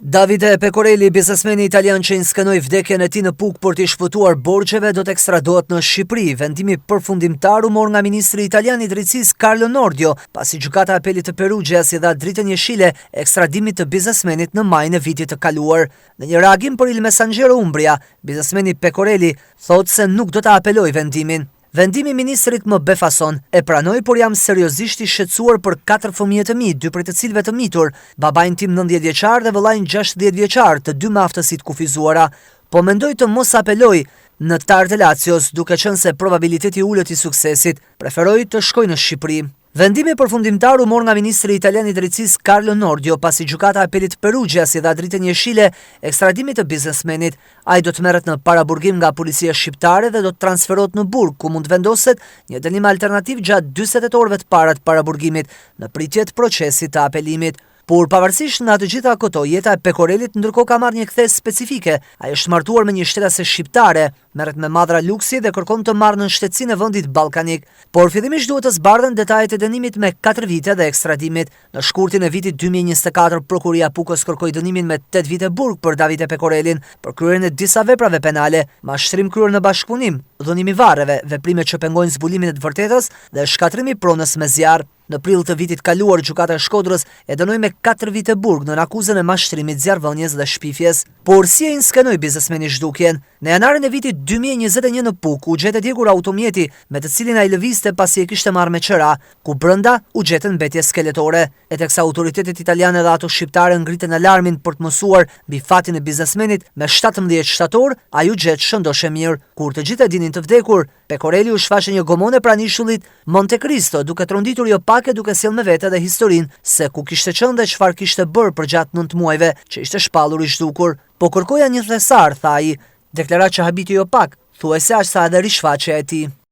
Davide Pecorelli, biznesmeni italian që inskenoi vdekjen e tij në Puk për t'i shpëtuar borxheve, do të ekstradohet në Shqipëri. Vendimi përfundimtar u mor nga ministri italian i drejtësisë Carlo Nordio, pasi gjykata e apelit të Perugias i dha dritën jeshile ekstradimit të biznesmenit në majin e vitit të kaluar. Në një reagim për Il Messaggero Umbria, biznesmeni Pecorelli thotë se nuk do ta apelojë vendimin. Vendimi i ministrit më befason, e pranoj, por jam seriozisht i shqetësuar për 4 fëmijët e mi, 2 prej të cilëve të mitur, babain tim 19 vjeçar dhe vëllain 60 vjeçar, të dy me aftësitë kufizuara. Po mendoj të mos apeloj në Tarë të Lacios, duke qenë se probabiliteti i ulët i suksesit, preferoj të shkoj në Shqipëri. Vendimi përfundimtar u mor nga ministri italian i drejtësisë Carlo Nordio, pasi gjykata e apelit Perugias i dha dritën jeshile ekstradimit të biznesmenit. Ai do të merret në paraburgim nga policia shqiptare dhe do të transferohet në Burg, ku mund vendoset një dënim alternativ gjatë 48 orëve të para të paraburgimit, në pritje të procesit të apelimit. Por pavarësisht nga të gjitha këto, jeta e Pecorellit ndërkohë ka marrë një kthes specifike. Ai është martuar me një shtetase shqiptare, merret me madhra luksi dhe kërkon të marrë në shtetësinë e vendit ballkanik. Por fillimisht duhet të zbardhen detajet e dënimit me 4 vite dhe ekstradimit. Në shkurtin e vitit 2024, prokuria Pukës kërkoi dënimin me 8 vite burg për Davide Pecorellin për kryerjen e disa veprave penale, mashtrim kryer në bashkëpunim, dhunimi varreve, veprime që pengojnë zbulimin e të vërtetës dhe shkatrimi pronës me zjarr. Në prill të vitit kaluar, gjykata e Shkodrës e dënoi me 4 vite burg në akuzën e mashtrimit, zjarrvënies dhe shpifjes. Por si e inskenoi biznesmeni zhdukjen? Në janarin e vitit 2021 në Puk u gjetë djegur automjeti me të cilin ai lëvizte pasi e kishte marrë me qera, ku brenda u gjetën mbetje skeletore. E teksa autoritetet italiane dhe ato shqiptare ngritën alarmin për të mësuar mbi fatin e biznesmenit, me 17 shtator ai u gjet shëndoshë mirë. Kur të gjithë e dinin të vdekur, Pecorelli u shfaqe një gomone pranë ishullit Monte Cristo, duke tronditur jo pak e duke sjellë me vete dhe historinë se ku kishte qenë dhe çfarë kishte bërë për gjatë 9 muajve që ishte shpallur i zhdukur. Po kërkoja një thesar, tha ai, deklarat që habiti jo pak, thuajse aq sa edhe rishfaqja e tij.